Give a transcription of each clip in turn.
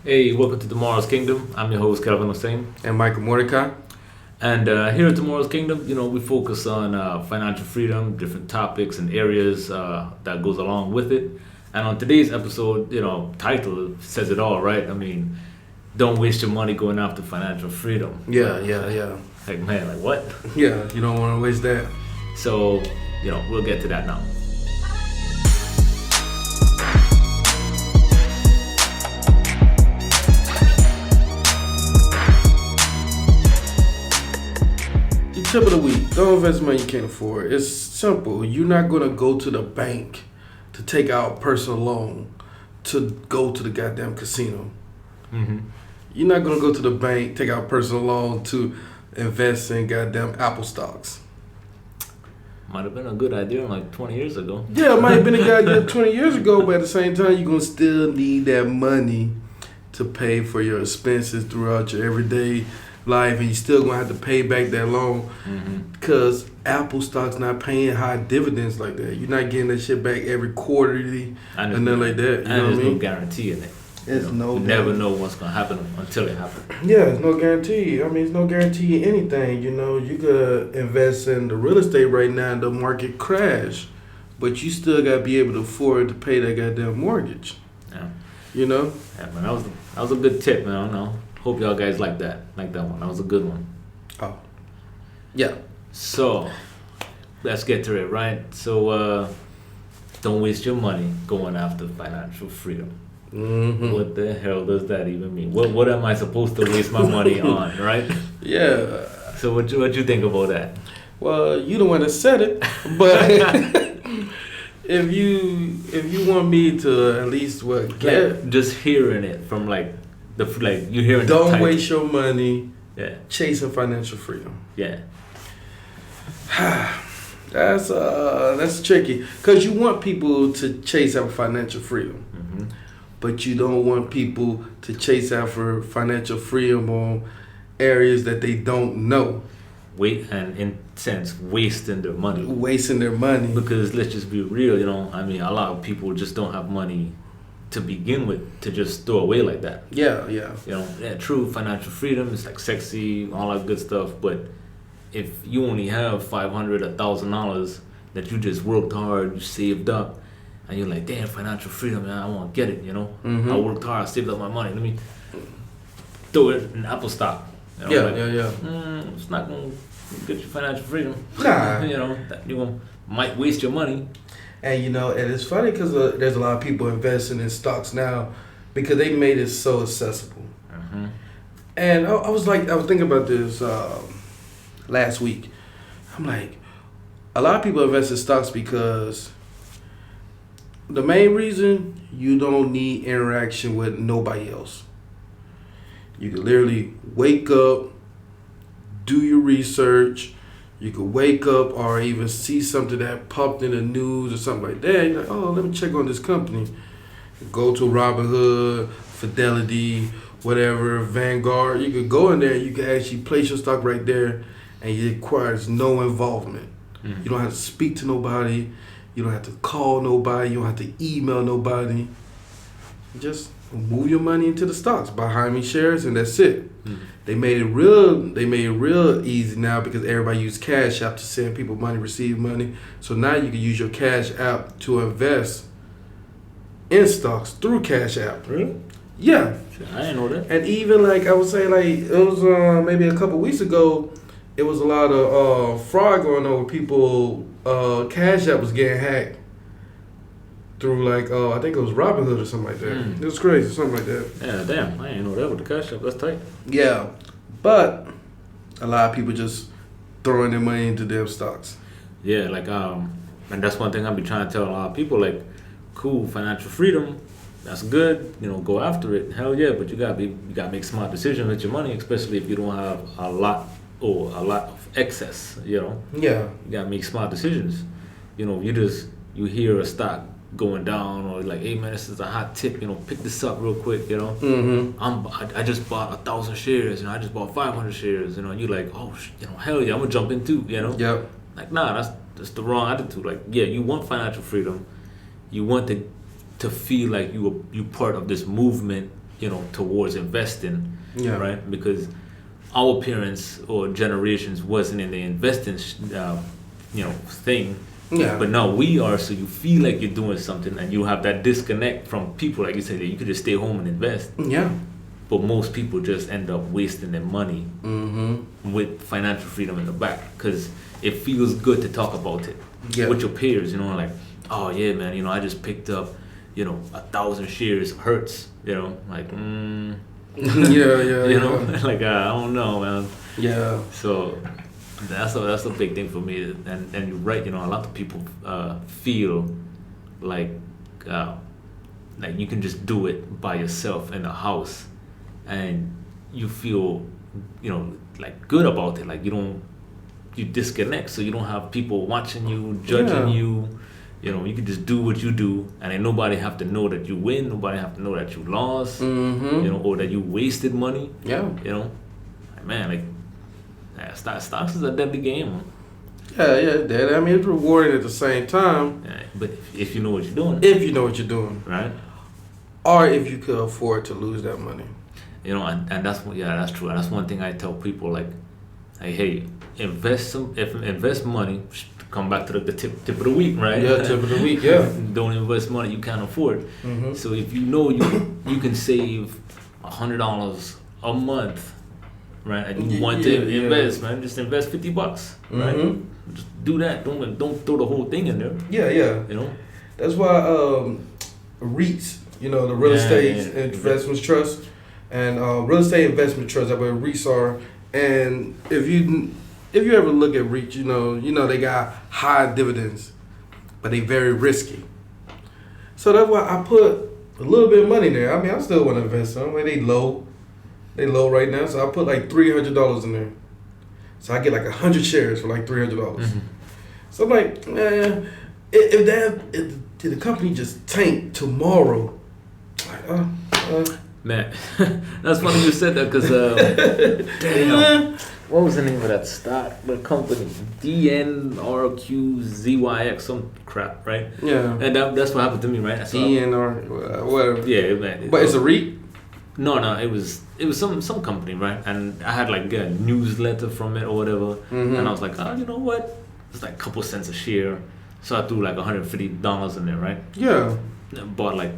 Hey, welcome to Tomorrow's Kingdom. I'm your host, Kelvin. And Michael Mordecai. And here at Tomorrow's Kingdom, we focus on financial freedom, different topics and areas that goes along with it. And on today's episode, title says it all, right? I mean, don't waste your money going after financial freedom. Yeah. Like, man, like what? Yeah, you don't want to waste that. So, we'll get to that now. Tip of the week, don't invest money you can't afford. It's simple. You're not going to go to the bank to take out personal loan to go to the goddamn casino. Mm-hmm. You're not going to go to the bank, take out personal loan to invest in goddamn Apple stocks. Might have been a good idea like 20 years ago. Yeah, it might have been a good idea 20 years ago, but at the same time, you're going to still need that money to pay for your expenses throughout your everyday life, and you still gonna have to pay back that loan because Apple stock's not paying high dividends like that. You're not getting that shit back every quarterly and nothing like that. You know what I mean? No guarantee in it. It's you never know what's gonna happen until it happens. Yeah, there's no guarantee. I mean, it's no guarantee in anything. You could invest in the real estate right now and the market crash, but you still gotta be able to afford to pay that goddamn mortgage. Yeah. Yeah, man, that was a good tip, man. I don't know. Hope y'all guys like that one. That was a good one. Oh, yeah. So, let's get to it, right? So, don't waste your money going after financial freedom. Mm-hmm. What the hell does that even mean? What am I supposed to waste my money on, right? Yeah. So, what you think about that? Well, you the one that said it, but if you want me to at least just hearing it from you hearing. Don't waste your money. Yeah. Chasing financial freedom. Yeah. That's tricky because you want people to chase after financial freedom, but you don't want people to chase after financial freedom on areas that they don't know. Wasting their money. Wasting their money. Because let's just be real, I mean, a lot of people just don't have money to begin with to just throw away like that. Yeah. True financial freedom is like sexy, all that good stuff, but if you only have $500, $1,000 that you just worked hard, you saved up, and you're like, damn, financial freedom, man, I want to get it, I worked hard, I saved up my money, let me throw it in Apple stock. Yeah. It's not going to get you financial freedom. Nah. You might waste your money. And and it's funny because there's a lot of people investing in stocks now because they made it so accessible. And I was thinking about this last week. I'm like, a lot of people invest in stocks because the main reason you don't need interaction with nobody else. You can literally wake up, do your research. You could wake up or even see something that popped in the news or something like that. You're like, oh, let me check on this company. Go to Robinhood, Fidelity, whatever, Vanguard. You could go in there and you can actually place your stock right there, and it requires no involvement. You don't have to speak to nobody. You don't have to call nobody. You don't have to email nobody. Just move your money into the stocks, buy high shares, and that's it. They made it real easy now because everybody uses Cash App to send people money, receive money. So now you can use your Cash App to invest in stocks through Cash App. Really? Yeah. I didn't know that. And even I would say it was maybe a couple weeks ago, it was a lot of fraud going on where people Cash App was getting hacked through I think it was Robinhood or something like that. It was crazy, something like that. Yeah, damn, I didn't know that with the Cash App. That's tight. Yeah, but a lot of people just throwing their money into damn stocks. Yeah, and that's one thing I be trying to tell a lot of people, cool, financial freedom, that's good, go after it, hell yeah, but you gotta make smart decisions with your money, especially if you don't have a lot of excess, Yeah. You gotta make smart decisions. You hear a stock going down or hey man, this is a hot tip, pick this up real quick, I just bought 1,000 shares, I just bought 500 shares, and you're like, oh, hell yeah, I'm gonna jump in too, Yep. Nah, that's the wrong attitude. Yeah, you want financial freedom, you want to feel like you part of this movement towards investing, Yeah. right? Because our parents or generations wasn't in the investing, thing. Yeah. But now we are, so you feel like you're doing something, and you have that disconnect from people, like you said, that you could just stay home and invest. Yeah. But most people just end up wasting their money Mm-hmm. with financial freedom in the back, because it feels good to talk about it Yeah. with your peers. Like, oh yeah, man, I just picked up, 1,000 shares of Hertz. Like, Yeah. like I don't know, man. Yeah. So that's a big thing for me. And you're right. A lot of people feel like you can just do it by yourself in a house, and you feel like good about it. Like you disconnect, so you don't have people watching you, judging you. You can just do what you do, and then nobody have to know that you win. Nobody have to know that you lost. Mm-hmm. Or that you wasted money. Yeah. Like, man, stocks is a deadly game. Man. Yeah, that. I mean, it's rewarding at the same time. Yeah, but if you know what you're doing, If you know what you're doing, right? Or if you could afford to lose that money. And that's true. And that's one thing I tell people, like, hey, invest money. Come back to the tip of the week, right? Yeah, tip of the week. Yeah. Don't invest money you can't afford. Mm-hmm. So if you know you can save $100 a month, right? And you want to invest, man, just invest $50, right? Mm-hmm. Just do that. Don't throw the whole thing in there. Yeah. That's why REITs, the real estate investment trust, and real estate investment trust. That's what REITs are. And if you ever look at REITs, they got high dividends, but they very risky. So that's why I put a little bit of money there. I mean, I still want to invest in them. They low right now. So I put like $300 in there. So I get like 100 shares for like $300. Mm-hmm. So I'm like, man, if the company just tank tomorrow, like, Man, that's funny you said that, because damn, what was the name of that stock? The company, DNRQZYX, some crap, right? Yeah. And that's what happened to me, right? DNR, whatever. Yeah, man. But it's a REIT? No, it was some company, right? And I had like a newsletter from it or whatever, and I was like, you know what? It's like a couple cents a share, so I threw like $150 in there, right? Yeah. Bought like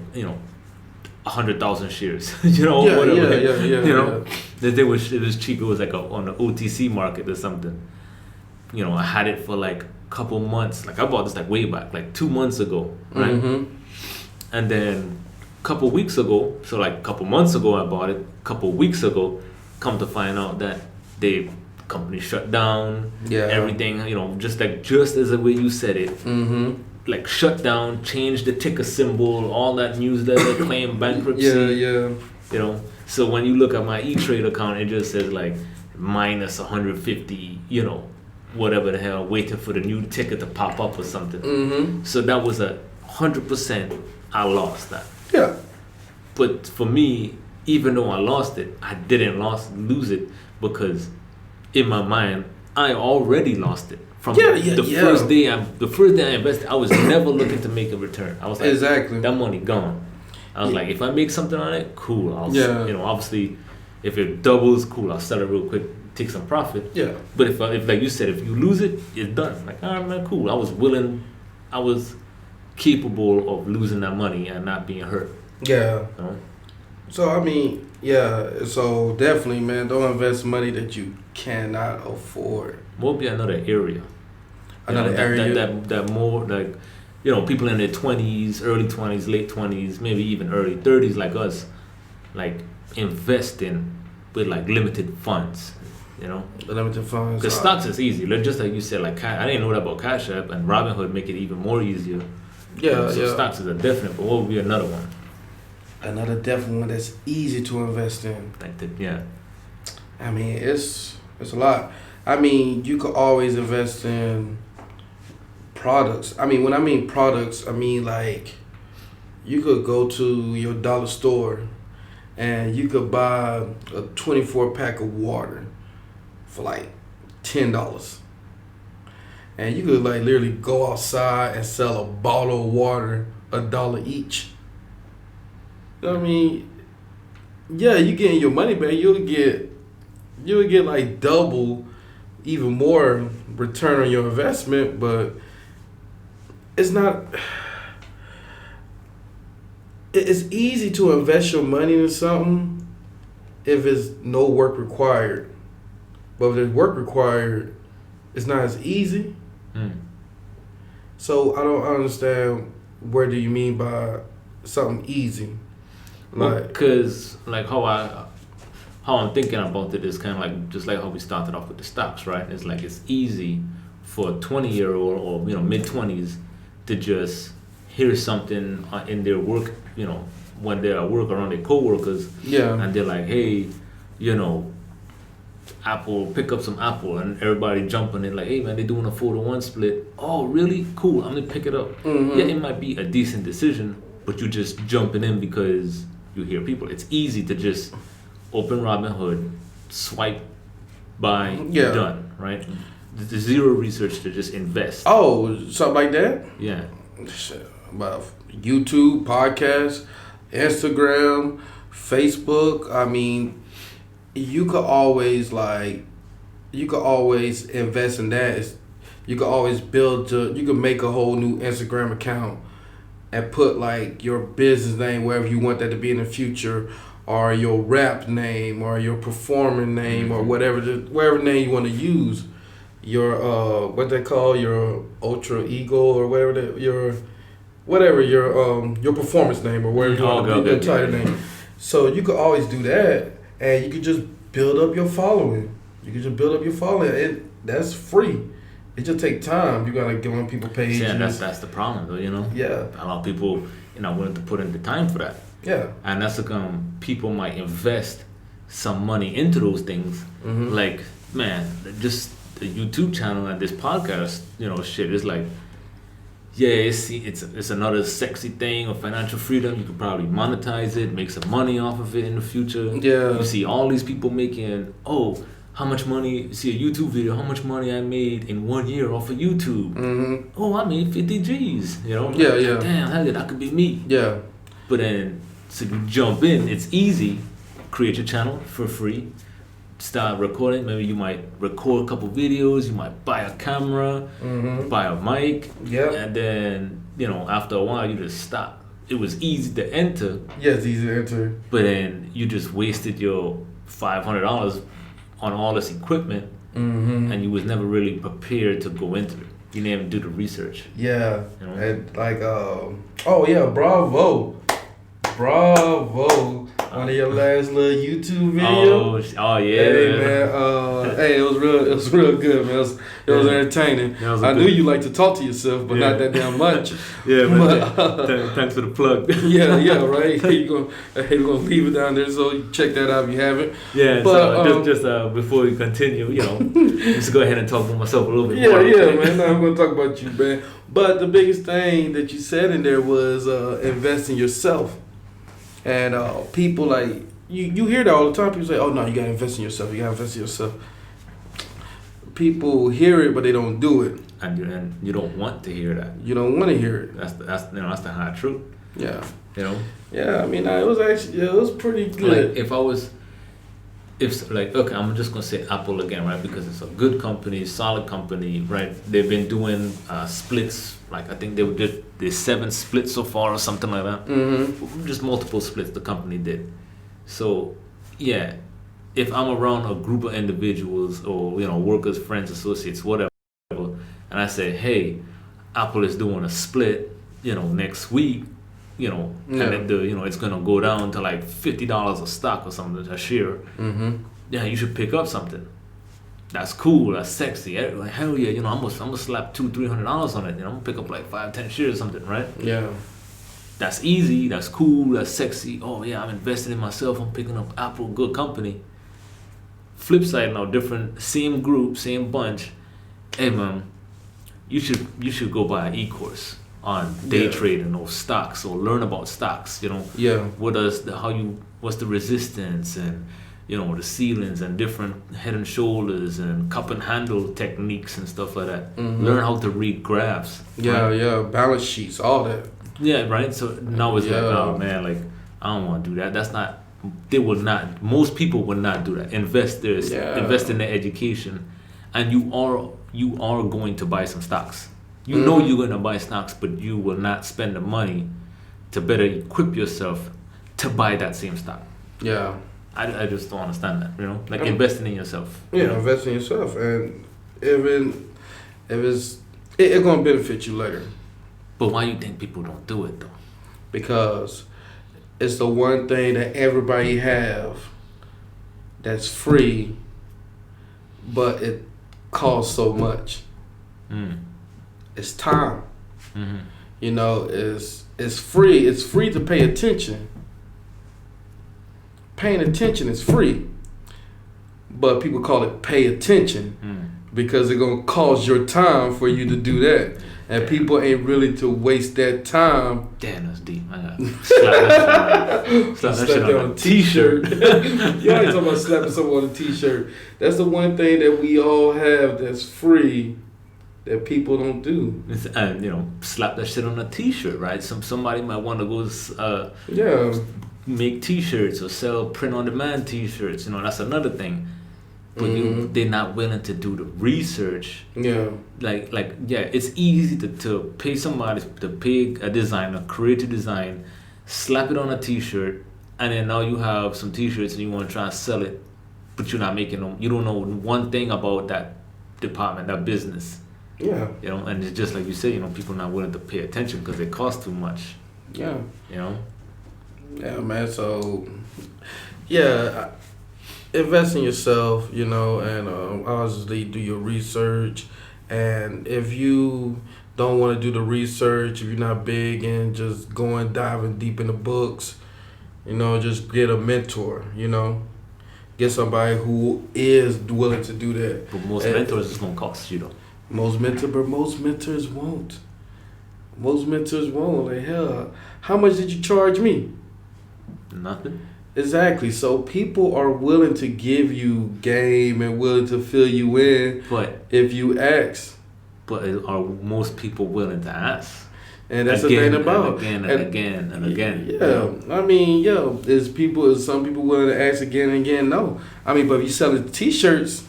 100,000 shares, whatever. Yeah. It was cheap. It was like on the OTC market or something. I had it for like a couple months. Like I bought this like way back, like 2 months ago, right? Mm-hmm. And then a couple weeks ago, so like a couple months ago I bought it. A couple weeks ago, come to find out that the company shut down. Yeah. Everything, just as the way you said it. Mm-hmm. Like shut down, changed the ticker symbol, all that newsletter, claim bankruptcy. Yeah. So when you look at my E-Trade account, it just says like minus 150, whatever the hell, waiting for the new ticker to pop up or something. Mm-hmm. So that was 100%. I lost that. Yeah. But for me, even though I lost it, I didn't lose it, because in my mind I already lost it. From first day I invested, I was never looking to make a return. I was like, exactly, that money gone. I was like, if I make something on it, cool. Obviously, if it doubles, cool. I'll sell it real quick, take some profit. Yeah. But if like you said, if you lose it, it's done. Like, all right, man, cool. I was capable of losing that money and not being hurt. Yeah. So I mean, yeah. So definitely, man, don't invest money that you cannot afford. What would be another area? That more like, people in their 20s, early 20s, late 20s, maybe even early 30s, like us, like investing with like limited funds. Limited funds. Because stocks is easy. Just like you said, like I didn't know that about Cash App, and Robinhood make it even more easier. Yeah. So stocks is a definite. But what would be another one? Another definite one that's easy to invest in. I mean, it's a lot. I mean, you could always invest in products. I mean, when I mean products, I mean like you could go to your dollar store and you could buy a 24 pack of water for like $10. And you could like literally go outside and sell a bottle of water $1 each. I mean, yeah, you getting your money back. You'll get like double, even more return on your investment, but it's not. It's easy to invest your money in something if it's no work required, but if there's work required, it's not as easy. So I don't understand. Where do you mean by something easy? Like, because how I'm thinking about it is kind of like just like how we started off with the stocks, right? It's like it's easy for a 20-year-old or mid-20s to just hear something in their work, when they're at work around their coworkers, and they're like, hey, Apple, pick up some Apple, and everybody jumping in like, hey man, they're doing a 4-to-1 split. Oh really? Cool, I'm gonna pick it up. Yeah, it might be a decent decision, but you're just jumping in because you hear people. It's easy to just open Robinhood, swipe, buy, done, right? There's zero research to just invest. Oh, something like that? Yeah. About YouTube, podcast, Instagram, Facebook. I mean, you could always invest in that. You could always you could make a whole new Instagram account and put like your business name wherever you want that to be in the future, or your rap name, or your performer name, or whatever name you want to use. Your what they call your ultra ego, or your performance name, or whatever you want to your title name. So you could always do that, and you could just build up your following. That's free. It just take time. You gotta get on people's pages. Yeah, that's the problem, though. Yeah. A lot of people, willing to put in the time for that. Yeah. And that's people might invest some money into those things. Like, man, just the YouTube channel and this podcast, shit is like, yeah, it's another sexy thing of financial freedom. You could probably monetize it, make some money off of it in the future. Yeah. You see all these people making, how much money, see a YouTube video, how much money I made in 1 year off of YouTube. Oh, I made 50 G's, Yeah. Damn, hell yeah, that could be me. Yeah. But then, so you jump in, it's easy. Create your channel for free. Start recording. Maybe you might record a couple videos. You might buy a camera, buy a mic. Yeah. And then, after a while, you just stop. It was easy to enter. Yeah, it's easy to enter. But then you just wasted your $500 on all this equipment, and you was never really prepared to go into it. You didn't even do the research. Yeah. And like, bravo. One of your last little YouTube videos. Oh yeah. Hey man, it was real good, man. It was entertaining. I knew you like to talk to yourself, but not that damn much. Yeah, but thanks for the plug. yeah, right. We're gonna leave it down there, so you check that out if you haven't. Yeah, but so just before we continue, just go ahead and talk about myself a little bit more. Yeah, man. Now I'm gonna talk about you, man. But the biggest thing that you said in there was invest in yourself. And people like you hear that all the time. People say, "Oh no, you gotta invest in yourself. You gotta invest in yourself." People hear it, but they don't do it. And you don't want to hear that. You don't want to hear it. That's the hard truth. Yeah. Yeah, I mean, it was pretty good. Like I'm just gonna say Apple again, right? Because it's a good company, solid company, right? They've been doing splits. Like I think there's 7 splits so far or something like that. Just multiple splits the company did. So yeah, if I'm around a group of individuals or workers, friends, associates, whatever, and I say, hey, Apple is doing a split, next week, and it's gonna go down to like $50 a stock or something, a share. Yeah, you should pick up something. That's cool. That's sexy. Like, hell yeah, I'm gonna slap $200-$300 on it. I'm gonna pick up like 5-10 shares or something, right? Yeah. That's easy. That's cool. That's sexy. Oh yeah, I'm investing in myself. I'm picking up Apple, good company. Flip side now, different, same group, same bunch. Hey man, you should go buy an e-course on day trading or stocks, or learn about stocks. Yeah. What's the resistance and the ceilings and different head and shoulders and cup and handle techniques and stuff like that. Learn how to read graphs. Yeah, right? Balance sheets, all that. Yeah, right. So now it's like, oh man, like I don't want to do that. That's not they will not. Most people will not do that. Invest in their education, and you are going to buy some stocks. You know you're going to buy stocks, but you will not spend the money to better equip yourself to buy that same stock. Yeah. I just don't understand that, like investing in yourself. Yeah, invest in yourself, and it's gonna benefit you later. But why you think people don't do it though? Because it's the one thing that everybody have that's free, but it costs so much. It's time. It's free. It's free to pay attention. Paying attention is free, but people call it pay attention because it's gonna cost your time for you to do that, and people ain't really to waste that time. Damn, that's deep. I got slap that shit on a t-shirt. You ain't talking about slapping someone on a t-shirt. That's the one thing that we all have that's free that people don't do. And slap that shit on a t-shirt, right? Somebody might want to go make t-shirts or sell print-on-demand t-shirts. That's another thing. But they're not willing to do the research. Yeah. It's easy to pay somebody, to pay a designer, create a design, slap it on a t-shirt, and then now you have some t-shirts and you want to try and sell it, but you're not making them. You don't know one thing about that department, that business. Yeah. And it's just like you say, people not willing to pay attention because it costs too much. Yeah. Yeah, man. So, invest in yourself, and obviously do your research. And if you don't want to do the research, if you're not big in just diving deep in the books, just get a mentor, Get somebody who is willing to do that. But most mentors is going to cost you, though. Most mentors won't. Most mentors won't. Like, hell, how much did you charge me? Nothing. Exactly. So people are willing to give you game and willing to fill you in, but if you ask. But are most people willing to ask? And that's the thing about again and again. Yeah, I mean, is some people willing to ask again and again? No, I mean, but if you selling t-shirts,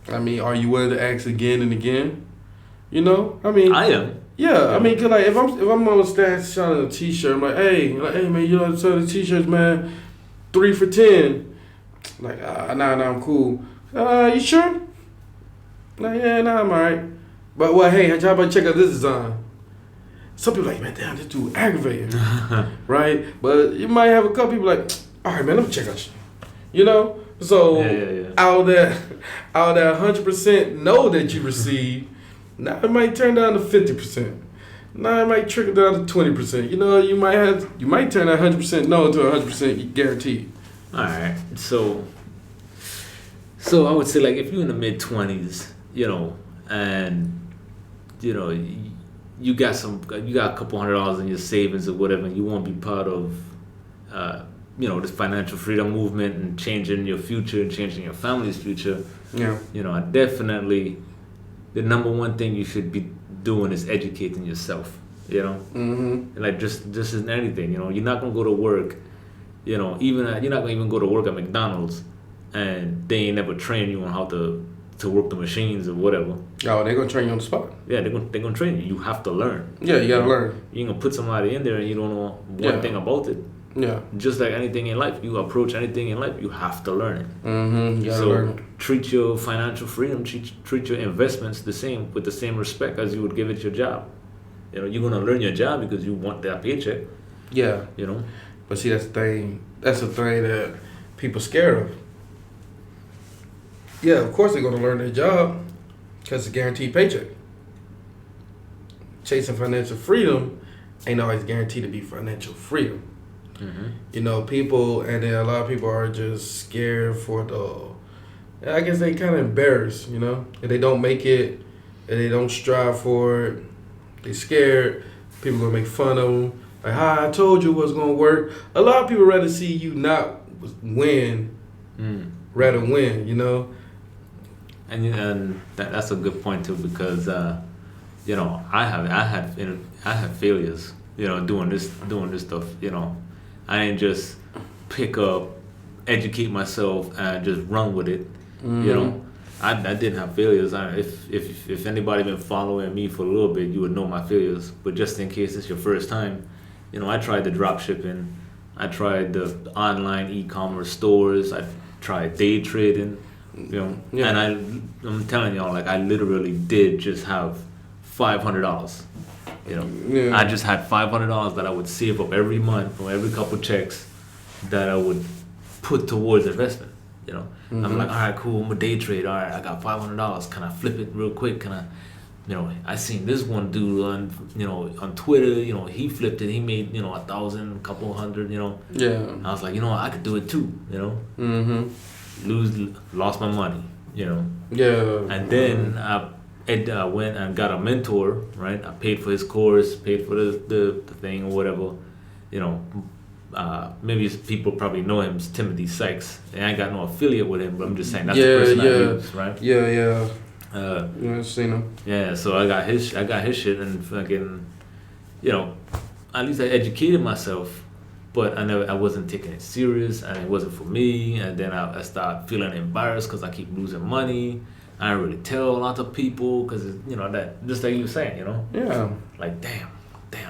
I mean, are you willing to ask again and again? I mean, I am. Yeah, I mean, cause like if I'm on the stand selling a t-shirt, I'm like, hey man, you know, selling t-shirts, man, 3 for $10. Like, nah, I'm cool. You sure? Like, yeah, nah, I'm alright. But hey, how about check out this design? Some people like, man, damn, this dude aggravating, right? But you might have a couple people like, all right, man, let me check out you. So out of that 100% no that you receive, now it might turn down to 50%. Now it might trickle down to 20%. You might turn that 100% no to 100% guaranteed. All right, so I would say, like, if you're in the mid-20s, and you got a couple $100 in your savings or whatever, and you want to be part of this financial freedom movement and changing your future and changing your family's future. I definitely, the number one thing you should be doing is educating yourself. Like just in anything. You're not gonna go to work. You're not gonna even go to work at McDonald's, and they ain't never train you on how to work the machines or whatever. Oh, they're gonna train you on the spot. Yeah, they're gonna train you. You have to learn. Yeah, you gotta learn. You ain't gonna put somebody in there and you don't know one thing about it. Yeah. Just like anything in life, you approach anything in life, you have to learn it. You gotta learn. Treat your financial freedom, treat your investments with the same respect as you would give it your job. You're gonna learn your job because you want that paycheck. Yeah. But see, that's the thing that people scared of. Yeah, of course they're gonna learn their job because it's a guaranteed paycheck. Chasing financial freedom ain't always guaranteed to be financial freedom. People, and then a lot of people are just scared I guess they kind of embarrassed, if they don't make it, and they don't strive for it, they scared, people gonna make fun of them, like, I told you it was gonna work. A lot of people rather see you not win, rather win, And that's a good point too, because I had failures, doing this stuff, I ain't just pick up, educate myself, and just run with it. You know, I didn't have failures. If anybody been following me for a little bit, you would know my failures. But just in case it's your first time, you know, I tried the drop shipping, I tried the online e-commerce stores, I tried day trading, you know, and I'm telling y'all, like, I literally did just have $500. You know, I just had $500 that I would save up every month from every couple checks that I would put towards investment. You know, I'm like, all right, cool, I'm a day trade. All right, I got $500. Can I flip it real quick? Can I, you know, I seen this one dude on, you know, on Twitter. You know, he flipped it. He made, you know, 1,000, a couple hundred. You know. Yeah. I was like, you know, I could do it too. You know. Lost my money. You know. Yeah. And then I went and got a mentor. Right. I paid for his course, paid for the thing or whatever. You know. Maybe people probably know him as Timothy Sykes. And I ain't got no affiliate with him, but I'm just saying that's the person I use, right? Yeah. I've seen him. Yeah, so I got his shit and fucking, you know, at least I educated myself, but I wasn't taking it serious, and it wasn't for me. And then I started feeling embarrassed because I keep losing money. I don't really tell a lot of people because, you know, that just like you were saying, you know. Yeah. Like damn,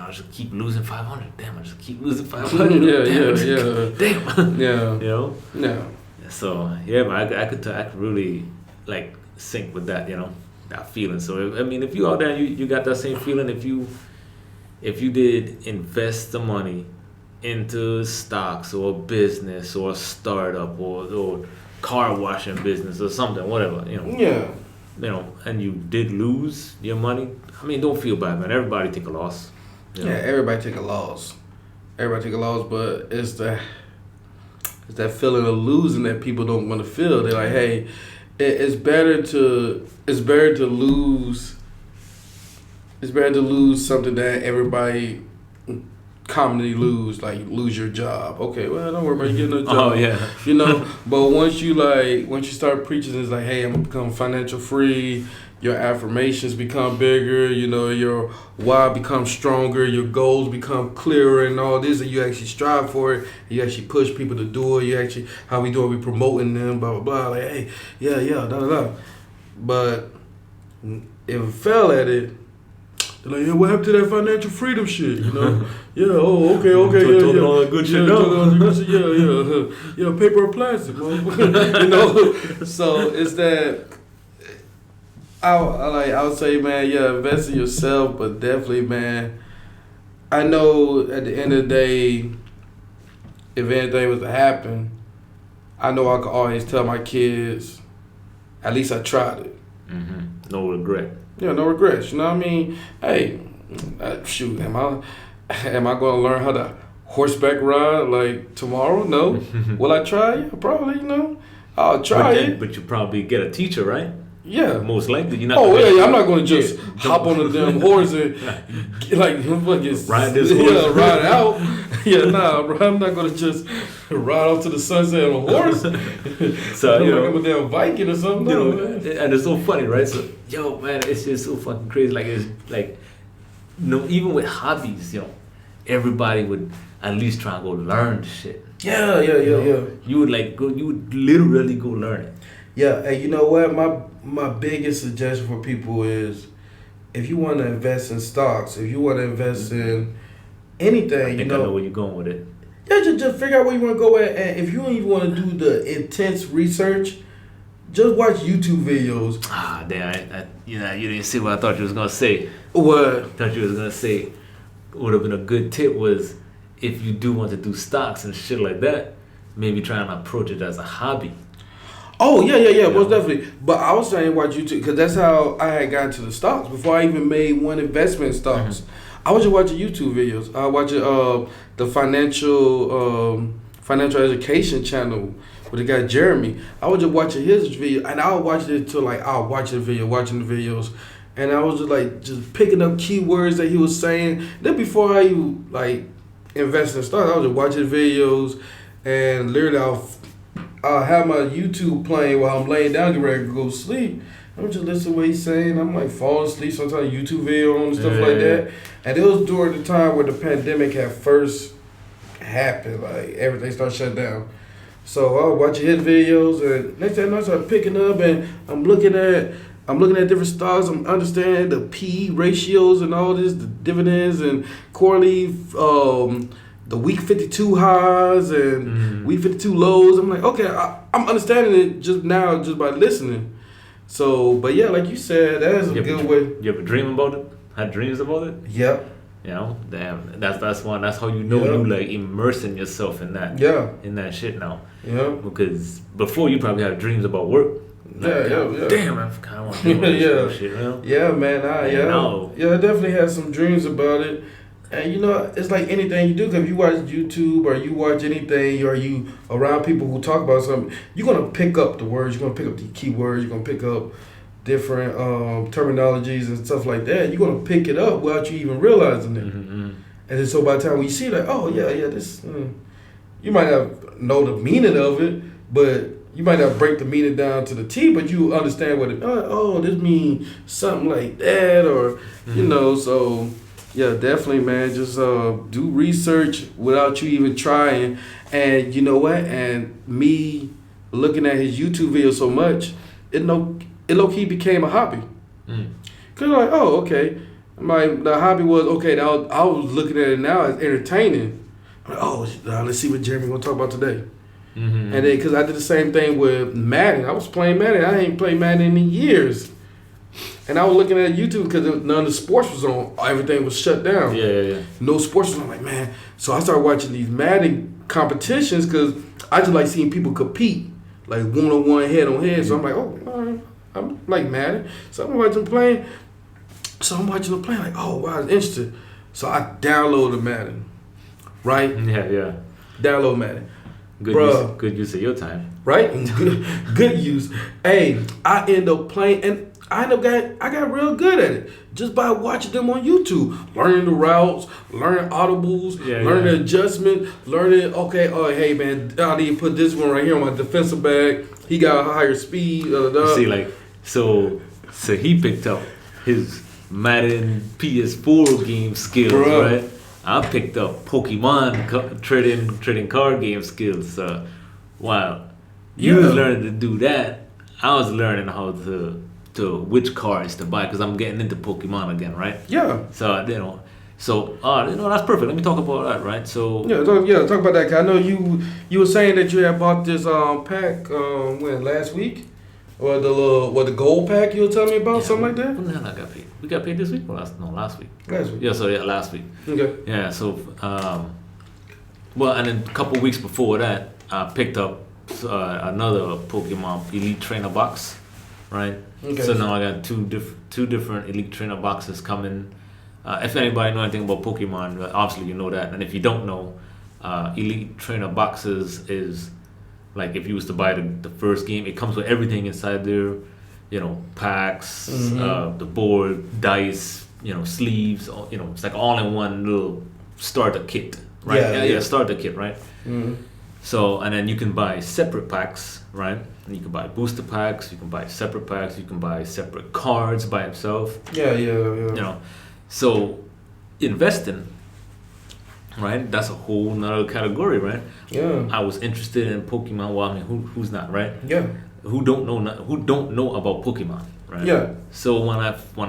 I just keep losing 500. Damn, I just keep losing 500. Damn. Yeah. You know. Yeah. So yeah, but I could really like sync with that, you know, that feeling. So I mean, if you out there, you got that same feeling. If you did invest the money into stocks or a business or a startup or car washing business or something, whatever, you know. Yeah. You know, and you did lose your money. I mean, don't feel bad, man. Everybody take a loss. You know? Yeah, everybody take a loss. But it's that feeling of losing that people don't want to feel. They're like, hey, it's better to lose. It's better to lose something that everybody commonly lose, like lose your job. Okay, well, don't worry about you getting a job. Oh yeah, you know. But once you start preaching, it's like, hey, I'm gonna become financial free. Your affirmations become bigger. You know, your why becomes stronger. Your goals become clearer, and all this, and you actually strive for it. You actually push people to do it. You actually, how we do it? We promoting them, blah blah blah. Like, hey, yeah, da da da. But if we fail at it, they're like, yeah, what happened to that financial freedom shit? You know? Yeah. Oh, okay. Yeah. All that good shit. Yeah. Paper or plastic, you know. So it's that. I would say, man, yeah, invest in yourself, but definitely, man, I know at the end of the day, if anything was to happen, I know I could always tell my kids, at least I tried it. Mm-hmm. No regret. Yeah, no regrets. You know what I mean? Hey, shoot, am I going to learn how to horseback ride like tomorrow? No. Will I try? Yeah, probably. You know, I'll try it. But you probably get a teacher, right? Yeah, most likely you're not. Oh yeah, I'm not going to just hop on the damn horse and like ride this horse. Yeah, ride out. Yeah, nah, I'm not going to just ride off to the sunset on a horse. So you know, I'm a damn Viking or something. You know, and it's so funny, right? So yo, man, it's just so fucking crazy. Like it's like, you know, even with hobbies, you know, everybody would at least try and go learn the shit. Yeah. You would you would literally go learn it. Yeah, and you know what? My biggest suggestion for people is, if you want to invest in stocks, if you want to invest in anything, I know where you're going with it. Yeah, just figure out where you want to go at, and if you don't even want to do the intense research, just watch YouTube videos. Ah, damn! You didn't see what I thought you was gonna say. What? I thought you was gonna say would have been a good tip was, if you do want to do stocks and shit like that, maybe try and approach it as a hobby. Oh, yeah, most definitely. But I was saying watch YouTube, because that's how I had gotten to the stocks. Before I even made one investment in stocks, I was just watching YouTube videos. I watched the financial education channel with the guy Jeremy. I was just watching his video, and I would watch it till I'll watch the video, watching the videos, and I was just picking up keywords that he was saying. Then before I invest in stocks, I was just watching videos, and literally I'll have my YouTube playing while I'm laying down, getting ready to go to sleep. I'm just listening to what he's saying. I'm like falling asleep, sometimes YouTube video and stuff like that. And it was during the time where the pandemic had first happened. Like everything started shutting down. So I was watching his videos, and next thing I started picking up, and I'm looking at different stocks. I'm understanding the P ratios and all this, the dividends and quarterly, the week 52 highs and week 52 lows. I'm like, okay, I'm understanding it just now just by listening. So, but yeah, like you said, that is a good way. You ever dream about it? Had dreams about it? Yep. You know, damn. That's one. That's how you know you like immersing yourself in that. Yeah. In that shit now. Yeah. Because before you probably had dreams about work. Like, yeah. Damn, I kind of want to do this shit, you know? Yeah, man. I definitely had some dreams about it. And you know, it's like anything you do. Cause if you watch YouTube or you watch anything, or you around people who talk about something, you're gonna pick up the words. You're gonna pick up the keywords. You're gonna pick up different terminologies and stuff like that. You're gonna pick it up without you even realizing it. And then so by the time we see like, oh yeah, this, you might not know the meaning of it, but you might not break the meaning down to the T, but you understand what it. Oh, this means something like that, or you know. So yeah, definitely, man. Just do research without you even trying, and you know what? And me looking at his YouTube videos so much, it low key became a hobby. Cause like, oh, okay. The hobby was okay. I was looking at it now as entertaining. I'm like, oh, let's see what Jeremy gonna talk about today. And then because I did the same thing with Madden. I was playing Madden. I ain't played Madden in years. And I was looking at YouTube because none of the sports was on. Everything was shut down. Yeah. No sports was on. I'm like, man. So I started watching these Madden competitions because I just like seeing people compete, like one-on-one, head-on-head. So I'm like, oh, all right. I'm like Madden. So I'm watching them playing. Like, oh, wow, it's interesting. So I downloaded Madden, right? Yeah. Download Madden. Good use of your time. Right? Good use. Hey, I end up playing, and I got real good at it just by watching them on YouTube, learning the routes, learning audibles, learning the adjustment, learning. Okay, oh hey man, I need to put this one right here on my defensive back. He got a higher speed. See, like so he picked up his Madden PS4 game skills, right? I picked up Pokemon trading card game skills. While you was learning to do that, I was learning how to which cards to buy because I'm getting into Pokemon again, right? Yeah. So that's perfect. Let me talk about that, right? So talk about that. Cause I know you were saying that you had bought this pack last week. Or the gold pack you were telling me about, something like that? When the hell I got paid? We got paid this week or last week? Last week. Last week. Okay. Yeah, so, and then a couple weeks before that, I picked up another Pokemon Elite Trainer box, right? Okay. So now I got two different Elite Trainer boxes coming. If anybody know anything about Pokemon, obviously you know that. And if you don't know, Elite Trainer boxes is... Like if you was to buy the first game, it comes with everything inside there, packs, the board, dice, sleeves, it's like all in one little starter kit, right? Yeah, starter kit, right? So and then you can buy separate packs, right? And you can buy booster packs, you can buy separate packs, you can buy separate cards by itself. Yeah. So investing. Right, that's a whole nother category, right? Yeah. I was interested in Pokemon. Well, I mean, who's not, right? Yeah. Who don't know about Pokemon, right? Yeah. So when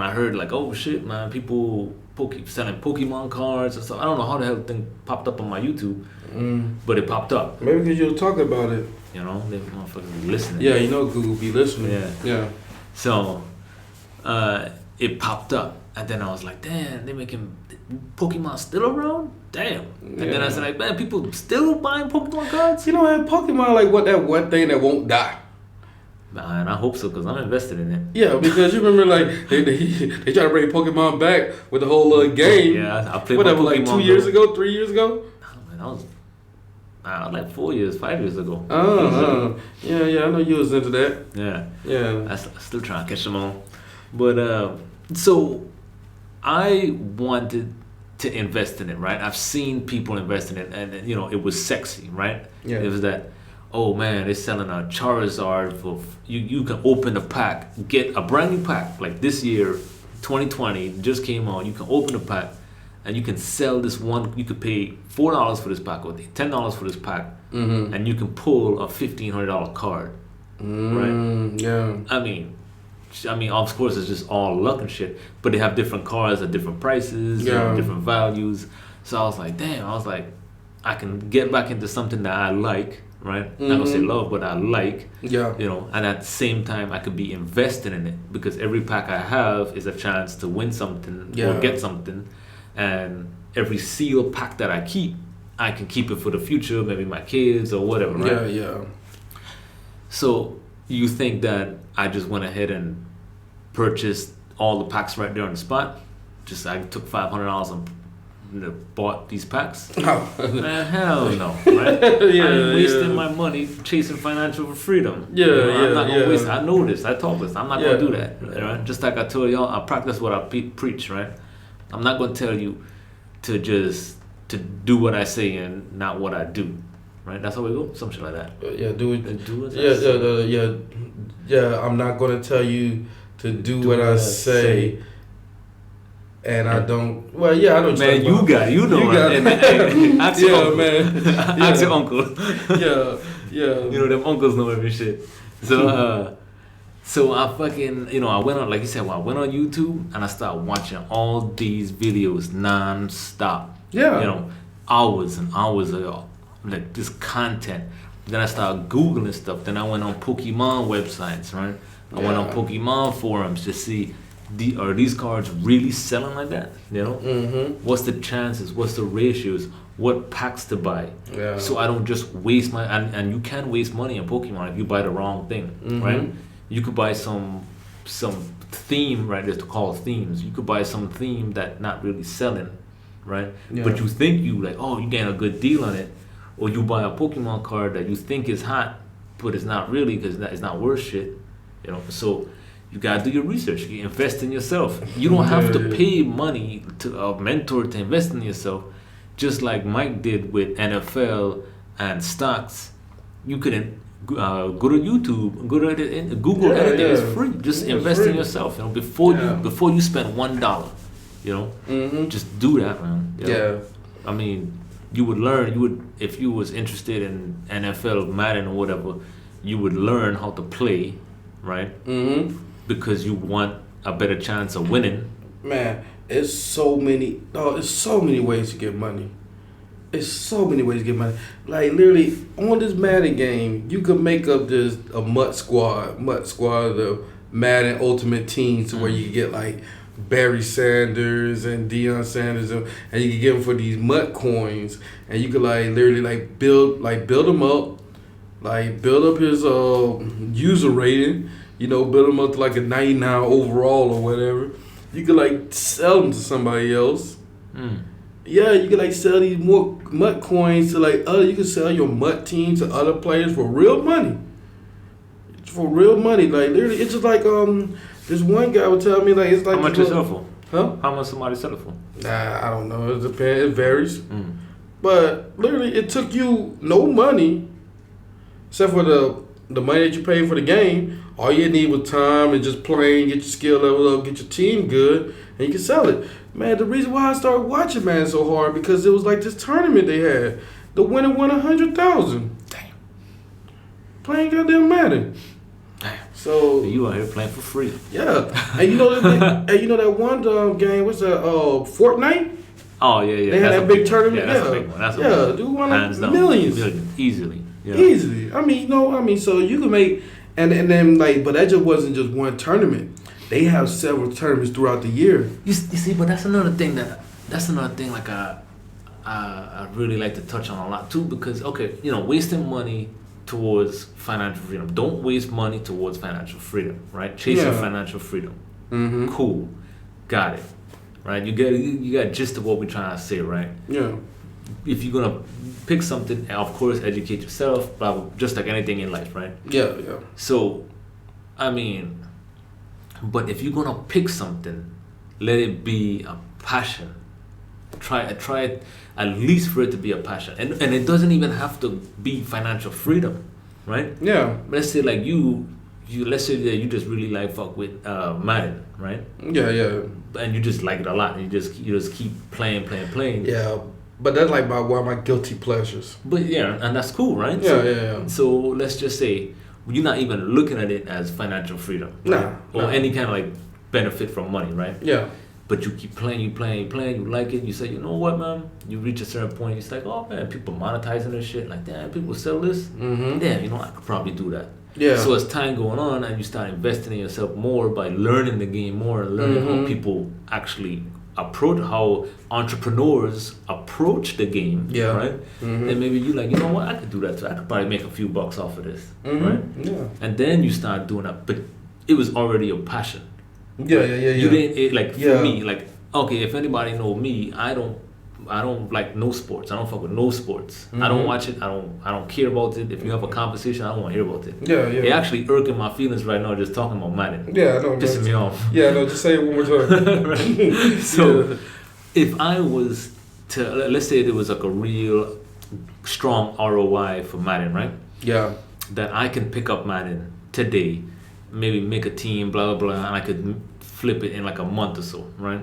I heard like, oh shit, man, people selling Pokemon cards and stuff. I don't know how the hell the thing popped up on my YouTube, but it popped up. Maybe because you were talking about it. They motherfuckers be listening. Yeah, Google be listening. Yeah. So, it popped up, and then I was like, damn, they making Pokemon still around? Damn. And then I was like, man, people still buying Pokemon cards? Pokemon like that one thing that won't die. Man, I hope so, because I'm invested in it. Yeah, because you remember like they try to bring Pokemon back with the whole game. Yeah, I played Pokemon like 2 years ago, 3 years ago? Oh, man, that was like 4 years, 5 years ago. Yeah, I know you was into that. Yeah. I'm still trying to catch them all. But, so I wanted to invest in it, right? I've seen people invest in it, and it was sexy, right? Yeah. It was that, oh man, they're selling a Charizard for you can open a pack, get a brand new pack like this year, 2020 just came out. You can open a pack, and you can sell this one. You could pay $4 for this pack, or $10 for this pack, and you can pull a $1,500 card, right? Yeah. I mean, of course, it's just all luck and shit. But they have different cards at different prices, different values. So I was like, damn. I was like, I can get back into something that I like, right? Not gonna say love, but I like. Yeah. You know, and at the same time, I could be invested in it because every pack I have is a chance to win something or get something, and every sealed pack that I keep, I can keep it for the future, maybe my kids or whatever, right? Yeah. So you think that I just went ahead and purchased all the packs right there on the spot? Just I took $500 and bought these packs? Oh. Hell no, right? I'm wasting my money chasing financial freedom. I'm not gonna waste. I know this. I told this. I'm not gonna do that. Right? Just like I told y'all, I practice what I preach. Right? I'm not gonna tell you to do what I say and not what I do. Right? That's how we go. Some shit like that. Do it. Do it. Yeah. I'm not gonna tell you to do what I say. And I don't. Well, yeah, I don't. Man, you got it. Ask your uncle. Man. Ask your uncle. Yeah. You know them uncles know every shit. So, so I fucking, I went on, like you said, I went on YouTube and I started watching all these videos non-stop. Yeah. Hours and hours of like this content. Then I started Googling stuff. Then I went on Pokemon websites, right? I went on Pokemon forums to see, are these cards really selling like that? What's the chances? What's the ratios? What packs to buy? So I don't just waste my, and you can waste money in Pokemon if you buy the wrong thing, right? You could buy some theme, right? They're called themes. You could buy some theme that not really selling, right? But you think you getting a good deal on it, or you buy a Pokemon card that you think is hot, but it's not really because it's not worth shit, So you gotta do your research. You invest in yourself. You don't have to pay money to a mentor to invest in yourself. Just like Mike did with NFL and stocks, you could go to YouTube, go to Google. Anything is free. Just invest in yourself. Before you spend $1. Just do that, man. I mean, you would learn. If you was interested in NFL, Madden, or whatever, you would learn how to play, right? Because you want a better chance of winning. Man, it's so many ways to get money. Like literally on this Madden game, you could make up a MUT squad, the Madden Ultimate Team, to where you could get like Barry Sanders and Deion Sanders, and you could get them for these MUT coins, and you could literally build them up, build up his user rating. Build them up to a 99 overall or whatever. You could sell them to somebody else. Yeah, you could sell these more MUT coins to you could sell your MUT team to other players for real money. Literally, it's just this one guy would tell me it's how much you sell for? Huh? How much somebody sell it for? Nah, I don't know. It depends. It varies. But literally, it took you no money except for the money that you paid for the game. All you need was time and just playing, get your skill level up, get your team good, and you can sell it. Man, the reason why I started watching Madden so hard, because it was this tournament they had. The winner won $100,000. Damn. Playing goddamn Madden. Damn. So you out here playing for free. Yeah. And you know that one game, what's that, Fortnite? Oh yeah. They had that big tournament. Yeah, that's a big one. That's a big one. Dude won millions. Easily. Yeah. Easily. So you can make and then but that just wasn't just one tournament. They have several tournaments throughout the year. You see, but that's another thing I really like to touch on a lot too, because wasting money towards financial freedom. Don't waste money towards financial freedom, right? Chasing financial freedom. Cool. Got it. Right? You got gist of what we're trying to say, right? Yeah. If you're gonna pick something, of course, educate yourself, just like anything in life, right? Yeah. So, but if you're gonna pick something, let it be a passion. Try it at least for it to be a passion, and it doesn't even have to be financial freedom, right? Yeah. Let's say you let's say that you just really like fuck with Madden, right? Yeah. And you just like it a lot, and you just keep playing. Yeah, but that's like one of my guilty pleasures. But yeah, and that's cool, right? Yeah. So let's just say you're not even looking at it as financial freedom, right? Or any kind of like benefit from money, right? Yeah. But you keep playing, you like it. You say, you know what, man? You reach a certain point, it's like, oh man, people monetizing this shit. Like, damn, people sell this. Mm-hmm. Damn, you know, I could probably do that. Yeah. So as time going on, and you start investing in yourself more by learning the game more and learning how people actually approach, how entrepreneurs approach the game, right? Then maybe you like, you know what, I could do that too. I could probably make a few bucks off of this, right? Yeah. And then you start doing that, but it was already your passion. Yeah. You didn't for me, like, okay, if anybody know me, I don't like no sports. I don't fuck with no sports. I don't watch it. I don't care about it. If you have a conversation, I don't want to hear about it. Yeah. It actually irking my feelings right now just talking about Madden. Yeah, I know. Pissing me off. Yeah, no, just say it one more time. Right? So if I was to, let's say there was like a real strong ROI for Madden, right? Yeah. That I can pick up Madden today, maybe make a team, blah, blah, blah, and I could flip it in like a month or so, right?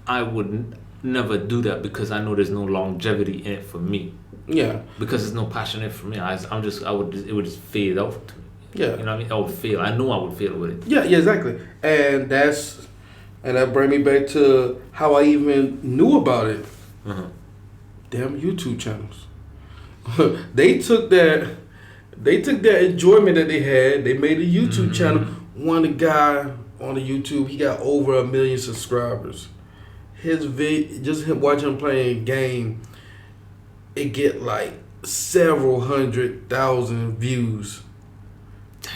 I would never do that because I know there's no longevity in it for me. Yeah. Because there's no passion in it for me. It would just fade out to me. Yeah. You know what I mean? I would fail. I know I would fail with it. Yeah, exactly. And that brings me back to how I even knew about it. Damn YouTube channels. They took that enjoyment that they had. They made a YouTube channel. One guy on the YouTube, he got over 1 million subscribers. His just him watching him playing a game, it get like several 100,000 views. Damn.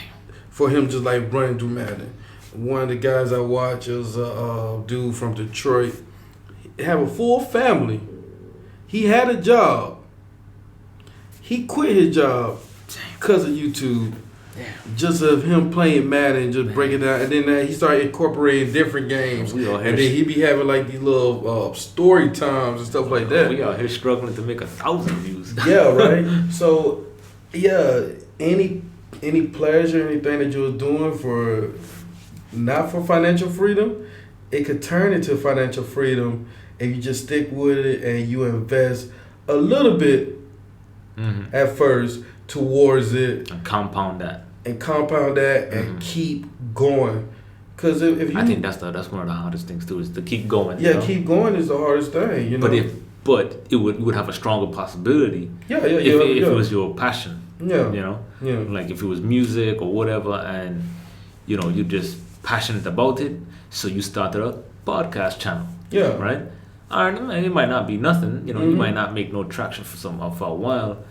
For him just like running through Madden. One of the guys I watch is a dude from Detroit. He have a full family. He had a job. He quit his job because of YouTube. Damn. Just of him playing Madden, just breaking down, and then he started incorporating different games, and then he be having like these little story times and stuff like that. We out here struggling to make 1,000 views. Yeah, right. So, yeah, any pleasure, anything that you're doing for not for financial freedom, it could turn into financial freedom if you just stick with it and you invest a little bit at first towards it and compound that and keep going. Because if you, I think that's one of the hardest things too, is to keep going. Yeah, keep going is the hardest thing. You know. But it would have a stronger possibility. If it was your passion. Yeah. You know. Like if it was music or whatever, and you know you're just passionate about it, so you started a podcast channel. Yeah. Right. It might not be nothing. You know, you might not make no traction for a while.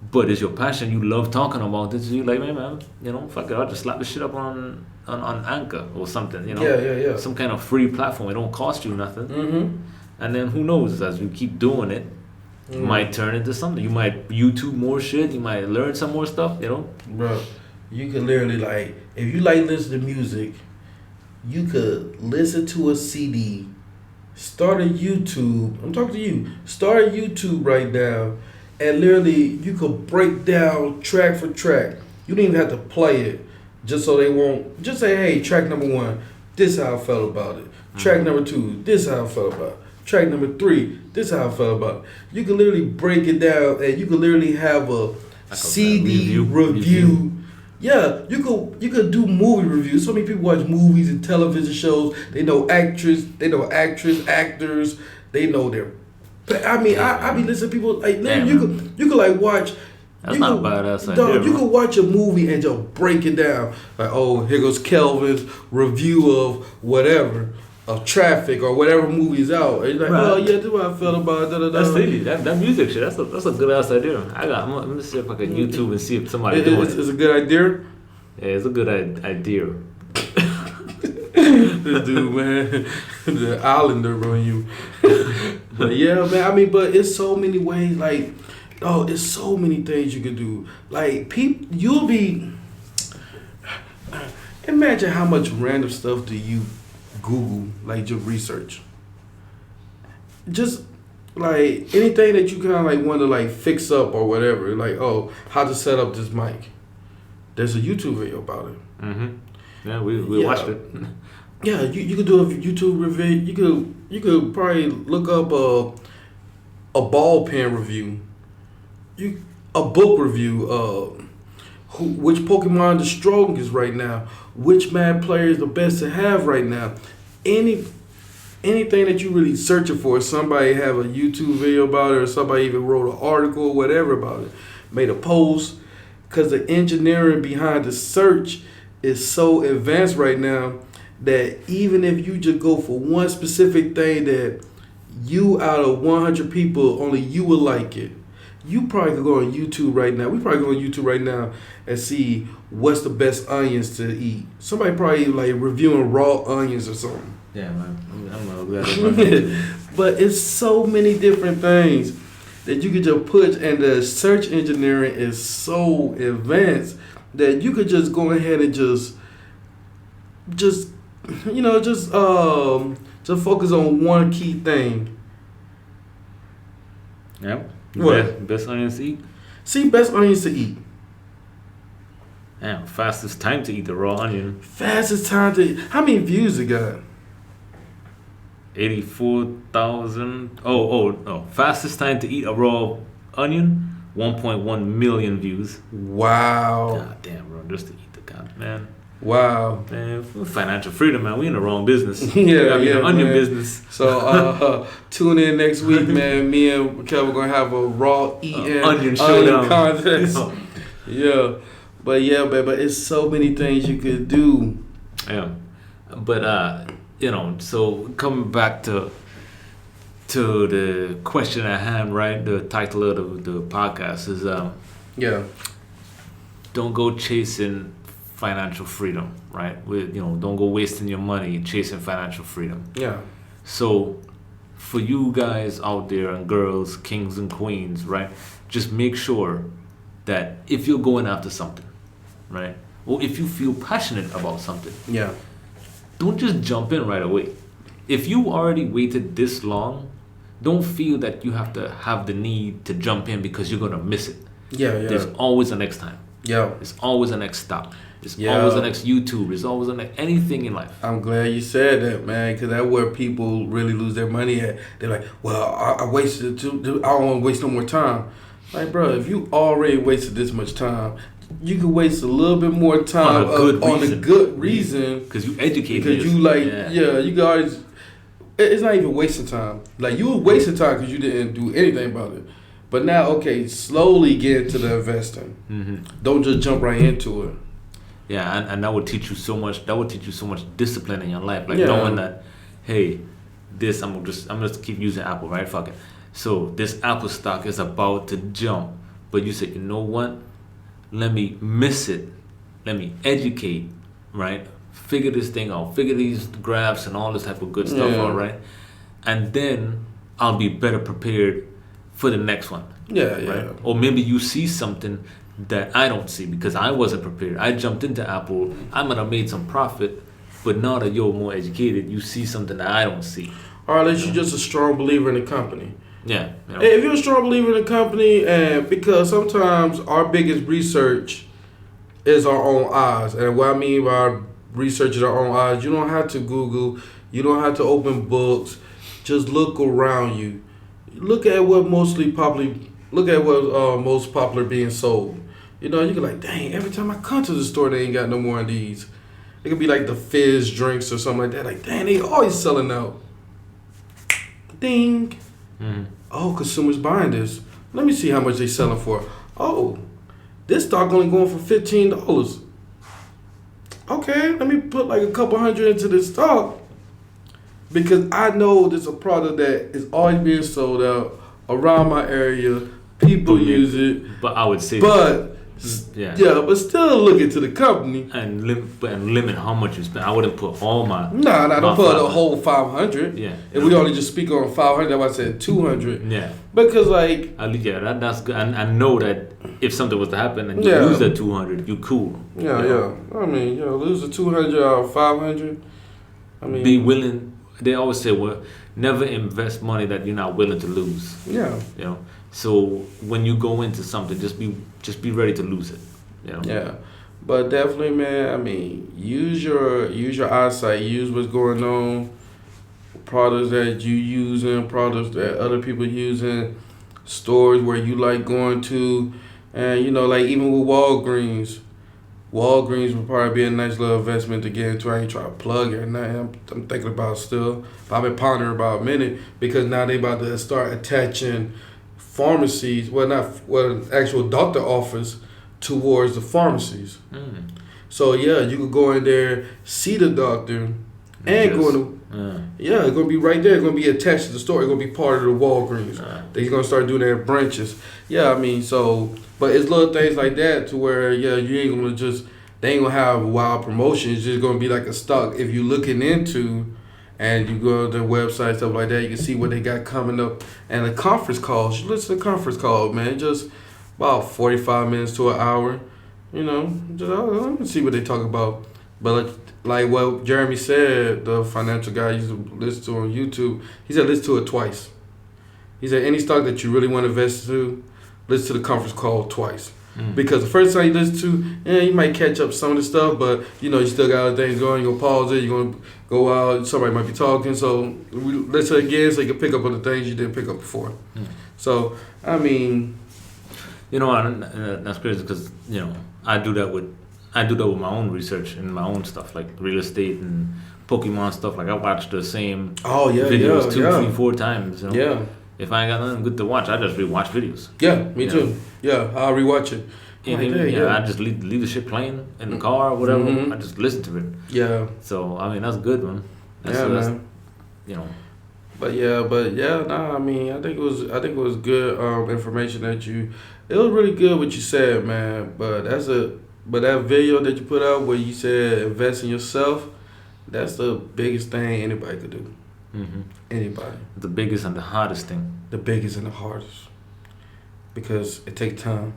But it's your passion. You love talking about this. You like, man, you know, fuck it. I'll just slap this shit up on Anchor or something. You know, yeah. Some kind of free platform. It don't cost you nothing. And then who knows? As you keep doing it, it might turn into something. You might YouTube more shit. You might learn some more stuff. You know, bro. You could literally like, if you like listen to music, you could listen to a CD. Start a YouTube. I'm talking to you. Start a YouTube right now. And literally, you could break down track for track. You don't even have to play it, just so they won't. Just say, hey, track number 1, this is how I felt about it. Track number 2, this is how I felt about it. Track number 3, this is how I felt about it. You can literally break it down, and you can literally have a CD review. Yeah, you could do movie reviews. So many people watch movies and television shows. They know actors, actors. They know their. But I mean, I be listening to people like literally you could like watch. That's not a badass idea. You could watch a movie and just break it down. Like, oh, here goes Kelvin's review of whatever, of Traffic or whatever movie's out. And you're like, oh yeah, this is what I felt about it. That's silly. That music shit. That's a good ass idea. I'm gonna see if I can YouTube and see if somebody doing it. It's a good idea. Yeah, it's a good idea. This dude, man, the Islander on you. But yeah, man. I mean, but it's so many ways. Like, it's so many things you can do. Like, you'll be. Imagine how much random stuff do you Google, like your research. Just like anything that you kind of like want to like fix up or whatever. Like, how to set up this mic. There's a YouTube video about it. Yeah, we watched it. Yeah, you could do a YouTube review. You could probably look up a ball pen review. A book review. Which Pokemon the strongest right now? Which Mad player is the best to have right now? Anything that you really searching for, somebody have a YouTube video about it, or somebody even wrote an article, whatever about it, made a post. Because the engineering behind the search is so advanced right now that even if you just go for one specific thing that you out of 100 people, only you will like it. You probably could go on YouTube right now. We probably go on YouTube right now and see what's the best onions to eat. Somebody probably like reviewing raw onions or something. Yeah, man. I'm glad. But it's so many different things that you could just put, and the search engineering is so advanced that you could just go ahead and just focus on one key thing. Yep. What? Best onions to eat? See, best onions to eat. Damn, fastest time to eat the raw onion. Fastest time to eat. How many views it got? 84,000. Oh, fastest time to eat a raw onion, 1.1 million views. Wow. God damn, bro, just to eat the god, man. Wow. Man, financial freedom, man. We in the wrong business. Yeah, onion man. business. So tune in next week, man. Me and Kelvin gonna have a raw eating onion showdown contest. Yeah, but it's so many things you could do. Yeah, but so coming back to the question at hand, right? The title of the podcast is don't go chasing financial freedom, right? Don't go wasting your money chasing financial freedom. Yeah. So for you guys out there and girls, kings and queens, right? Just make sure that if you're going after something, right? Or if you feel passionate about something, yeah, don't just jump in right away. If you already waited this long, don't feel that you have to have the need to jump in because you're gonna miss it. Yeah. There's always a next time. Yeah. There's always a next stop. There's always a next YouTube. There's always anything in life. I'm glad you said that, man, because that's where people really lose their money at. They're like, well, I wasted I don't want to waste no more time. Like, bro, if you already wasted this much time, you could waste a little bit more time on a good reason. Because you educated. Because you guys, it's not even wasting time. Like, you were wasting time because you didn't do anything about it. But now, okay, slowly get into the investing. Mm-hmm. Don't just jump right into it. Yeah, and that would teach you so much. That would teach you so much discipline in your life. Like knowing that, hey, this I'm just keep using Apple, right? Fuck it. So this Apple stock is about to jump, but you said, you know what? Let me miss it. Let me educate, right? Figure this thing out. Figure these graphs and all this type of good stuff out, right? And then I'll be better prepared for the next one. Yeah. Right? Or maybe you see something that I don't see because I wasn't prepared. I jumped into Apple. I might have made some profit, but now that you're more educated, you see something that I don't see. Or at least you're just a strong believer in the company. Yeah. If you're a strong believer in the company, and because sometimes our biggest research is our own eyes. And what I mean by research is our own eyes, you don't have to Google, you don't have to open books. Just look around you. Look at what most popular being sold. You know, you can like, dang, every time I come to the store, they ain't got no more of these. It could be like the fizz drinks or something like that. Like, dang, they always selling out. Ding. Mm-hmm. Oh, consumers buying this. Let me see how much they selling for. Oh, this stock only going for $15. Okay, let me put like a couple hundred into this stock because I know there's a product that is always being sold out around my area. People use it. But I would say but still look into the company and limit how much you spend. I wouldn't put all my don't put the whole 500. Yeah. If we only just speak on 500, that's why I said 200. Yeah. Because like that's good. And I know that if something was to happen and you lose that 200, you cool. Yeah. I mean, lose the 200 or 500. I mean, be willing. They always say, well, never invest money that you're not willing to lose. Yeah. You know. So when you go into something, just be ready to lose it. You know? Yeah. But definitely, man. I mean, use your eyesight. Use what's going on. Products that you using, products that other people using, stores where you like going to, and like even with Walgreens. Walgreens would probably be a nice little investment to get into. I ain't trying to plug it or nothing. I'm thinking about still. But I've been pondering about a minute because now they about to start attaching pharmacies, actual doctor office towards the pharmacies. So yeah, you could go in there, see the doctor, and go to it's gonna be right there. It's gonna be attached to the store. It's gonna be part of the Walgreens. They're gonna start doing their branches. Yeah, I mean, but it's little things like that to where you ain't gonna they ain't gonna have wild promotions. It's just gonna be like a stock. If you looking into, and you go to their website, stuff like that, you can see what they got coming up. And the conference calls, you listen to the conference call, man, just about 45 minutes to an hour. Just let me see what they talk about. But like what Jeremy said, the financial guy used to listen to on YouTube, he said listen to it twice. He said any stock that you really want to invest to, listen to the conference call twice. Because the first time you listen to, you might catch up some of the stuff, but you still got other things going. You're going to pause it, you're going to go out, somebody might be talking. So we listen again so you can pick up on the things you didn't pick up before. So, I mean... that's crazy because, I do that with my own research and my own stuff, like real estate and Pokemon stuff. Like I watch the same videos 2, 3, 4 times. Yeah. If I ain't got nothing good to watch, I just rewatch videos. Yeah, me too. Yeah, I'll rewatch it. I just leave the shit playing in the car or whatever. I just listen to it. Yeah. So I mean that's good, man. Man. But I mean I think it was good information that it was really good what you said, man. But that video that you put out where you said invest in yourself, that's the biggest thing anybody could do. Anybody. The biggest and the hardest thing. The biggest and the hardest. Because it takes time.